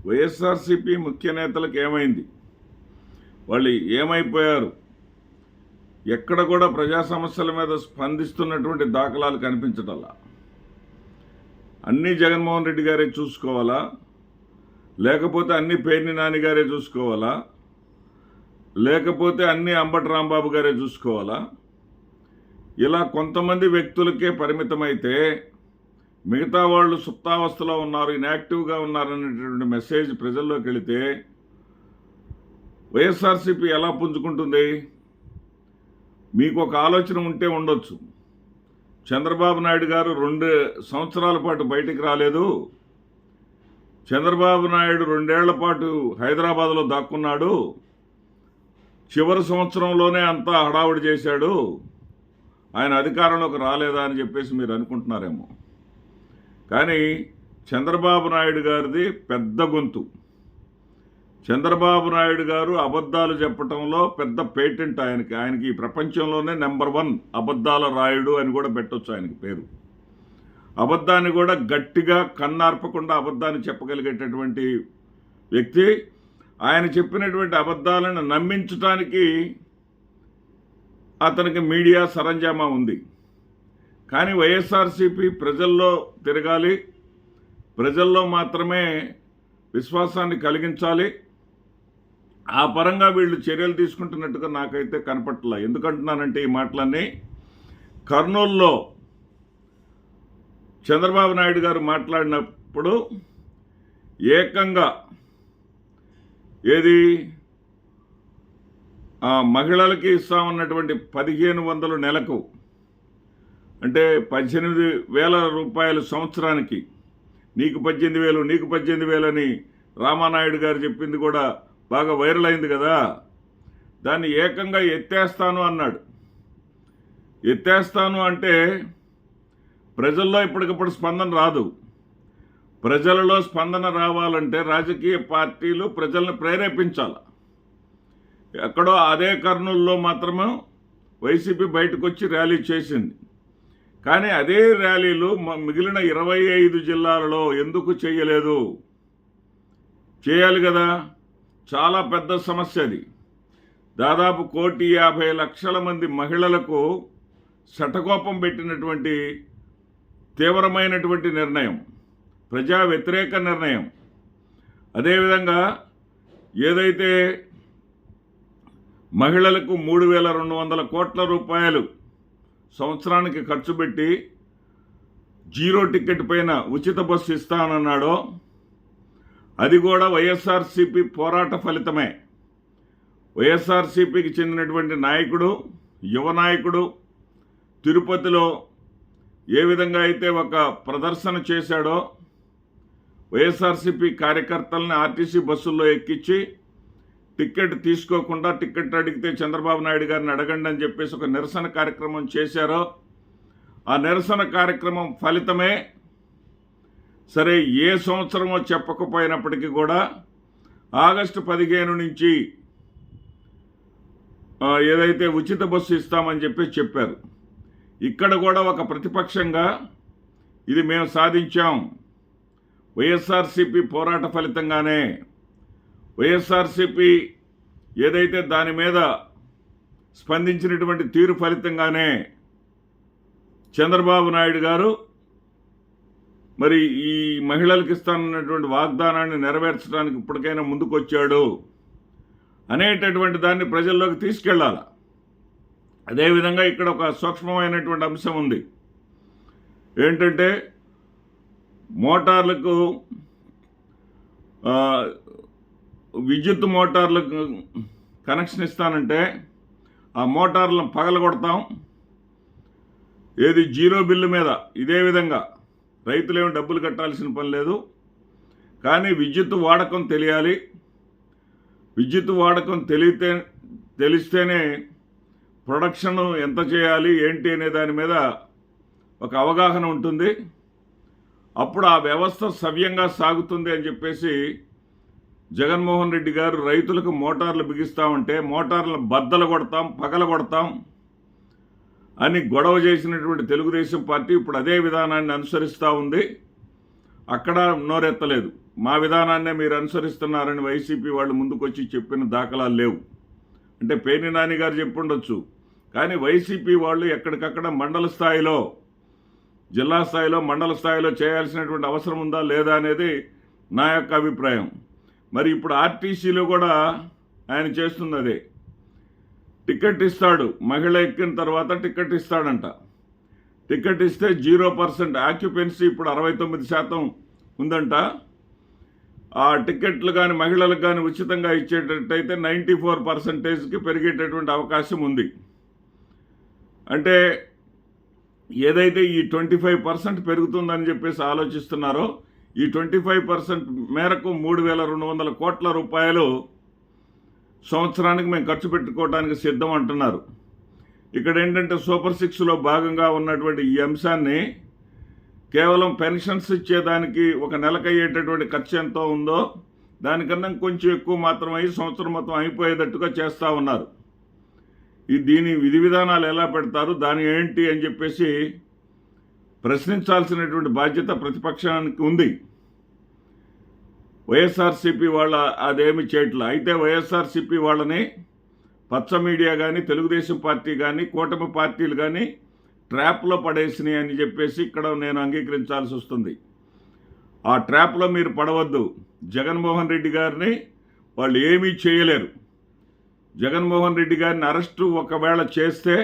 వైఎస్ఆర్సీపీ ముఖ్య నేతలకు ఏమైంది? వాళ్ళు ఏమైపోయారు? ఎక్కడ కూడా ప్రజా సమస్యల మీద స్పందిస్తున్నటువంటి దాఖలాలు కనిపించటల్లా. అన్నీ జగన్మోహన్ రెడ్డి గారే చూసుకోవాలా, లేకపోతే అన్నీ పేర్ని నాని గారే చూసుకోవాలా, లేకపోతే అన్నీ అంబటి రాంబాబు గారే చూసుకోవాలా? ఇలా కొంతమంది వ్యక్తులకే పరిమితమైతే మిగతా వాళ్ళు సుప్తావస్థలో ఉన్నారు, ఇన్యాక్టివ్గా ఉన్నారనేటువంటి మెసేజ్ ప్రజల్లోకి వెళితే వైఎస్ఆర్సీపీ ఎలా పుంజుకుంటుంది? మీకు ఒక ఆలోచన ఉంటే ఉండొచ్చు. చంద్రబాబు నాయుడు గారు 2 సంవత్సరాల పాటు బయటికి రాలేదు, చంద్రబాబు నాయుడు 2 ఏళ్ల పాటు హైదరాబాద్లో దాక్కున్నాడు, చివరి సంవత్సరంలోనే అంతా హడావుడి చేశాడు, ఆయన అధికారంలోకి రాలేదా అని చెప్పేసి మీరు అనుకుంటున్నారేమో. కానీ చంద్రబాబు నాయుడు గారిది పెద్ద గొంతు. చంద్రబాబు నాయుడు గారు అబద్ధాలు చెప్పటంలో పెద్ద పేటెంట్ ఆయనకి ఈ ప్రపంచంలోనే నెంబర్ 1 అబద్ధాల రాయుడు అని కూడా పెట్టొచ్చు ఆయనకి పేరు. అబద్ధాన్ని కూడా గట్టిగా కన్నార్పకుండా అబద్ధాన్ని చెప్పగలిగేటటువంటి వ్యక్తి. ఆయన చెప్పినటువంటి అబద్ధాలను నమ్మించడానికి అతనికి మీడియా సరంజామా ఉంది. కానీ వైఎస్ఆర్సీపీ ప్రజల్లో తిరగాలి, ప్రజల్లో మాత్రమే విశ్వాసాన్ని కలిగించాలి. ఆ పరంగా వీళ్ళు చర్యలు తీసుకుంటున్నట్టుగా నాకైతే కనపట్ల. ఎందుకంటున్నానంటే ఈ మాటలన్నీ కర్నూలులో చంద్రబాబు నాయుడు గారు మాట్లాడినప్పుడు ఏకంగా ఏది మహిళలకి ఇస్తామన్నటువంటి 1500 నెలకు, అంటే 18,000 రూపాయలు సంవత్సరానికి, నీకు 18,000 నీకు 18,000 అని రామానాయుడు గారు చెప్పింది కూడా బాగా వైరల్ అయింది కదా. దాన్ని ఏకంగా ఎత్తేస్తాను అన్నాడు. ఎత్తేస్తాను అంటే ప్రజల్లో ఇప్పటికప్పుడు స్పందన రాదు. ప్రజలలో స్పందన రావాలంటే రాజకీయ పార్టీలు ప్రజల్ని ప్రేరేపించాలి. ఎక్కడో అదే కర్నూలులో మాత్రమే వైసీపీ బయటకు వచ్చి ర్యాలీ చేసింది. కానీ అదే ర్యాలీలు మిగిలిన 25 జిల్లాలలో ఎందుకు చేయలేదు? చేయాలి కదా. చాలా పెద్ద సమస్య అది. దాదాపు 1,50,00,000 మంది మహిళలకు శటకోపం పెట్టినటువంటి తీవ్రమైనటువంటి నిర్ణయం, ప్రజా వ్యతిరేక నిర్ణయం. అదేవిధంగా ఏదైతే మహిళలకు 3,200 కోట్ల రూపాయలు సంవత్సరానికి ఖర్చు పెట్టి 0 టికెట్ పైన ఉచిత బస్సు ఇస్తానన్నాడో అది కూడా వైఎస్ఆర్సీపీ పోరాట ఫలితమే. వైఎస్ఆర్సీపీకి చెందినటువంటి నాయకుడు, యువ నాయకుడు తిరుపతిలో ఏ విధంగా అయితే ఒక ప్రదర్శన చేశాడో, వైఎస్ఆర్సీపీ కార్యకర్తల్ని ఆర్టీసీ బస్సుల్లో ఎక్కించి టికెట్ తీసుకోకుండా, టికెట్ అడిగితే చంద్రబాబు నాయుడు గారిని అడగండి అని చెప్పేసి ఒక నిరసన కార్యక్రమం చేశారో, ఆ నిరసన కార్యక్రమం ఫలితమే సరే ఏ సంవత్సరమో చెప్పకపోయినప్పటికీ కూడా ఆగస్టు 15 నుంచి ఏదైతే ఉచిత బస్సు ఇస్తామని చెప్పారు. ఇక్కడ కూడా ఒక ప్రతిపక్షంగా ఇది మేము సాధించాం, వైఎస్ఆర్సీపీ పోరాట ఫలితంగానే, వైఎస్ఆర్సీపీ ఏదైతే దాని మీద స్పందించినటువంటి తీరు ఫలితంగానే చంద్రబాబు నాయుడు గారు మరి ఈ మహిళలకు ఇస్తానన్నటువంటి వాగ్దానాన్ని నెరవేర్చడానికి ఇప్పటికైనా ముందుకొచ్చాడు అనేటటువంటి దాన్ని ప్రజల్లోకి తీసుకెళ్ళాలి. అదేవిధంగా ఇక్కడ ఒక సూక్ష్మమైనటువంటి అంశం ఉంది. ఏంటంటే మోటార్లకు విద్యుత్ మోటార్లకు కనెక్షన్ ఇస్తానంటే ఆ మోటార్లను పగలగొడతాం, ఏది 0 బిల్లు మీద. ఇదే విధంగా రైతులేమో డబ్బులు కట్టాల్సిన పని లేదు, కానీ విద్యుత్ వాడకం తెలియాలి. విద్యుత్ వాడకం తెలిస్తేనే ప్రొడక్షన్ ఎంత చేయాలి ఏంటి అనే దాని మీద ఒక అవగాహన ఉంటుంది. అప్పుడు ఆ వ్యవస్థ సవ్యంగా సాగుతుంది అని చెప్పేసి జగన్మోహన్ రెడ్డి గారు రైతులకు మోటార్లు బిగిస్తామంటే మోటార్లను బద్దలు కొడతాం, పగల కొడతాం అని గొడవ చేసినటువంటి తెలుగుదేశం పార్టీ ఇప్పుడు అదే విధానాన్ని అనుసరిస్తూ ఉంది. అక్కడ నోరెత్తలేదు. మా విధానాన్నే మీరు అనుసరిస్తున్నారని వైసీపీ వాళ్ళు ముందుకొచ్చి చెప్పిన దాఖలాలు లేవు. అంటే పేర్ని నాని గారు చెప్పుండొచ్చు, కానీ వైసీపీ వాళ్ళు ఎక్కడికక్కడ మండల స్థాయిలో, జిల్లా స్థాయిలో, మండల స్థాయిలో చేయాల్సినటువంటి అవసరం ఉందా లేదా అనేది నా యొక్క అభిప్రాయం. మరి ఇప్పుడు ఆర్టీసీలో కూడా ఆయన చేస్తుంది అదే. టికెట్ ఇస్తాడు, మహిళ ఎక్కిన తర్వాత టికెట్ ఇస్తాడంట. టికెట్ ఇస్తే 0% ఆక్యుపెన్సీ ఇప్పుడు 69% ఉందంట. ఆ టికెట్లు కానీ మహిళలకు కానీ ఉచితంగా ఇచ్చేటట్టయితే 94%కి పెరిగేటటువంటి అవకాశం ఉంది. అంటే ఏదైతే ఈ 25% పెరుగుతుందని చెప్పేసి ఆలోచిస్తున్నారో, ఈ 25% మేరకు 3,200 కోట్ల రూపాయలు సంవత్సరానికి మేము ఖర్చు పెట్టుకోవడానికి సిద్ధం అంటున్నారు. ఇక్కడ ఏంటంటే సూపర్ 6లో భాగంగా ఉన్నటువంటి ఈ అంశాన్ని కేవలం పెన్షన్స్ ఇచ్చేదానికి ఒక నెలకయ్యేటటువంటి ఖర్చు ఎంతో ఉందో దానికన్నా కొంచెం ఎక్కువ మాత్రమై సంవత్సరం మొత్తం అయిపోయేటట్టుగా చేస్తూ ఉన్నారు. దీని విధి విధానాలు ఎలా పెడతారు, దాని ఏంటి అని చెప్పేసి ప్రశ్నించాల్సినటువంటి బాధ్యత ప్రతిపక్షానికి ఉంది. వైఎస్ఆర్సీపీ వాళ్ళ అదేమి చేయట్లా. అయితే వైఎస్ఆర్సీపీ వాళ్ళని పచ్చ మీడియా కానీ, తెలుగుదేశం పార్టీ కానీ, కూటమి పార్టీలు కానీ ట్రాప్లో పడేసినాయి అని చెప్పేసి ఇక్కడ నేను అంగీకరించాల్సి వస్తుంది. ఆ ట్రాప్లో మీరు పడవద్దు. జగన్మోహన్ రెడ్డి గారిని వాళ్ళు ఏమీ చేయలేరు. జగన్మోహన్ రెడ్డి గారిని అరెస్టు ఒకవేళ చేస్తే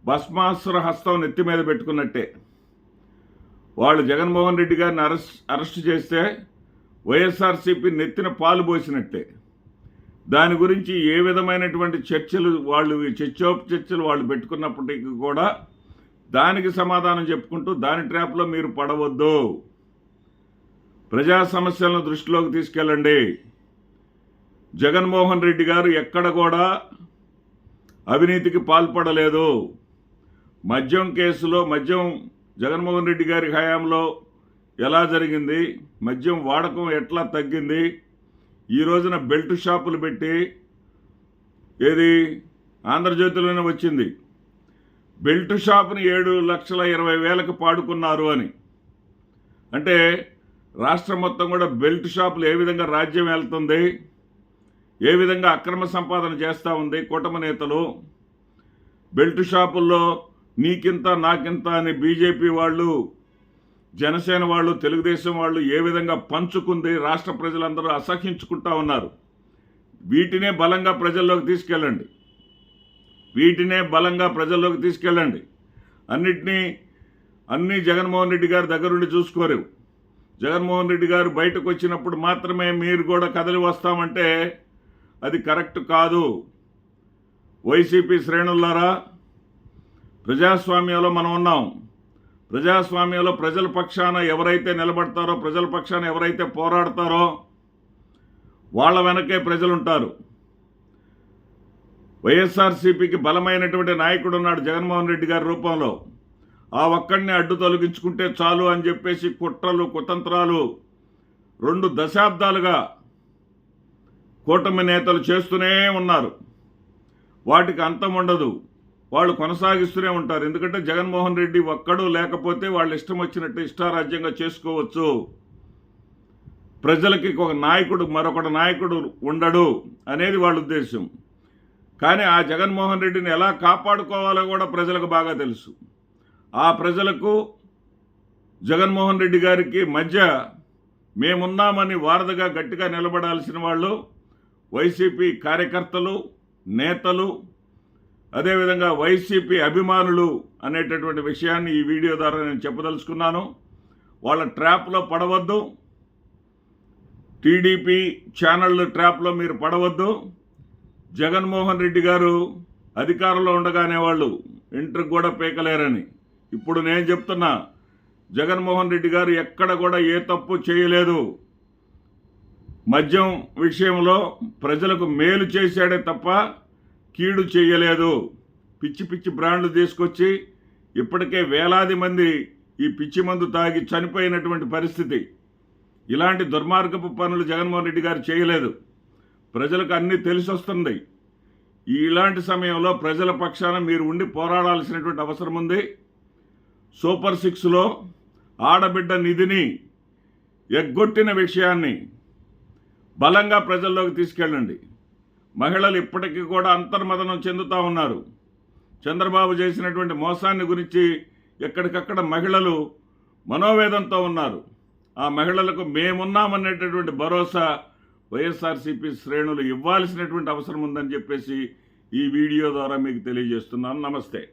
భస్మాసుర హస్తం నెత్తి మీద పెట్టుకున్నట్టే. వాళ్ళు జగన్మోహన్ రెడ్డి గారిని అరెస్టు చేస్తే వైఎస్ఆర్సీపీ నెత్తిన పాలు పోసినట్టే. దాని గురించి ఏ విధమైనటువంటి చర్చలు వాళ్ళు పెట్టుకున్నప్పటికీ కూడా దానికి సమాధానం చెప్పుకుంటూ దాని ట్రాప్లో మీరు పడవద్దు. ప్రజా సమస్యలను దృష్టిలోకి తీసుకెళ్ళండి. జగన్మోహన్ రెడ్డి గారు ఎక్కడ కూడా అవినీతికి పాల్పడలేదు. మద్యం కేసులో జగన్మోహన్ రెడ్డి గారి హయాంలో ఎలా జరిగింది, మద్యం వాడకం ఎట్లా తగ్గింది, ఈ రోజున బెల్ట్ షాపులు పెట్టి, ఏది ఆంధ్రజ్యోతిలోనే వచ్చింది, బెల్ట్ షాపుని 7,20,000కి పాడుకున్నారు అని. అంటే రాష్ట్రం మొత్తం కూడా బెల్ట్ షాపులు ఏ విధంగా రాజ్యం వెళ్తుంది, ఏ విధంగా అక్రమ సంపాదన చేస్తూ ఉంది కూటమి నేతలు. బెల్ట్ షాపుల్లో నీకింత నాకింత అని బీజేపీ వాళ్ళు, జనసేన వాళ్ళు, తెలుగుదేశం వాళ్ళు ఏ విధంగా పంచుకుంది రాష్ట్ర ప్రజలందరూ అసహ్యించుకుంటా ఉన్నారు. వీటినే బలంగా ప్రజల్లోకి తీసుకెళ్ళండి. అన్నీ జగన్మోహన్ రెడ్డి గారి దగ్గరుండి చూసుకోరు. జగన్మోహన్ రెడ్డి గారు బయటకు వచ్చినప్పుడు మాత్రమే మీరు కూడా కదలి వస్తామంటే అది కరెక్ట్ కాదు. వైసీపీ శ్రేణులారా, ప్రజాస్వామ్యంలో మనం ఉన్నాం. ప్రజాస్వామ్యంలో ప్రజల పక్షాన ఎవరైతే నిలబడతారో, ప్రజల పక్షాన ఎవరైతే పోరాడతారో వాళ్ళ వెనకే ప్రజలుంటారు. వైఎస్ఆర్సీపీకి బలమైనటువంటి నాయకుడు ఉన్నాడు జగన్మోహన్ రెడ్డి గారి రూపంలో. ఆ ఒక్కడిని అడ్డు తొలగించుకుంటే చాలు అని చెప్పేసి కుట్రలు, కుతంత్రాలు 2 దశాబ్దాలుగా కూటమి నేతలు చేస్తూనే ఉన్నారు. వాటికి అంతం ఉండదు. వాళ్ళు కొనసాగిస్తూనే ఉంటారు. ఎందుకంటే జగన్మోహన్ రెడ్డి ఒక్కడు లేకపోతే వాళ్ళు ఇష్టం వచ్చినట్టు ఇష్టారాజ్యంగా చేసుకోవచ్చు. ప్రజలకి ఒక నాయకుడు, మరొకటి నాయకుడు ఉండడు అనేది వాళ్ళ ఉద్దేశం. కానీ ఆ జగన్మోహన్ రెడ్డిని ఎలా కాపాడుకోవాలో కూడా ప్రజలకు బాగా తెలుసు. ఆ ప్రజలకు జగన్మోహన్ రెడ్డి గారికి మధ్య మేమున్నామని వారధిగా గట్టిగా నిలబడాల్సిన వాళ్ళు వైసీపీ కార్యకర్తలు, నేతలు, అదేవిధంగా వైసీపీ అభిమానులు అనేటటువంటి విషయాన్ని ఈ వీడియో ద్వారా నేను చెప్పదలుచుకున్నాను. వాళ్ళ ట్రాప్లో పడవద్దు. టీడీపీ ఛానళ్ళు ట్రాప్లో మీరు పడవద్దు. జగన్మోహన్ రెడ్డి గారు అధికారంలో ఉండగానే వాళ్ళు ఇంటర్కి కూడా పీకలేరని. ఇప్పుడు నేను చెప్తున్నా, జగన్మోహన్ రెడ్డి గారు ఎక్కడ కూడా ఏ తప్పు చేయలేదు. మద్యం విషయంలో ప్రజలకు మేలు చేశాడే తప్ప కీడు చేయలేదు. పిచ్చి పిచ్చి బ్రాండ్లు తీసుకొచ్చి ఇప్పటికే వేలాది మంది ఈ పిచ్చి మందు తాగి చనిపోయినటువంటి పరిస్థితి. ఇలాంటి దుర్మార్గపు పనులు జగన్మోహన్ రెడ్డి గారు చేయలేదు. ప్రజలకు అన్నీ తెలిసొస్తుంది. ఇలాంటి సమయంలో ప్రజల పక్షాన మీరు ఉండి పోరాడాల్సినటువంటి అవసరం ఉంది. సూపర్ 6లో ఆడబిడ్డ నిధిని ఎగ్గొట్టిన విషయాన్ని బలంగా ప్రజల్లోకి తీసుకెళ్ళండి. మహిళలు ఇప్పటికీ కూడా అంతర్మదనం చెందుతూ ఉన్నారు. చంద్రబాబు చేసినటువంటి మోసాన్ని గురించి ఎక్కడికక్కడ మహిళలు మనోవేదంతో ఉన్నారు. ఆ మహిళలకు మేమున్నామనేటటువంటి భరోసా వైఎస్ఆర్సీపీ శ్రేణులు ఇవ్వాల్సినటువంటి అవసరం ఉందని చెప్పేసి ఈ వీడియో ద్వారా మీకు తెలియజేస్తున్నాను. నమస్తే.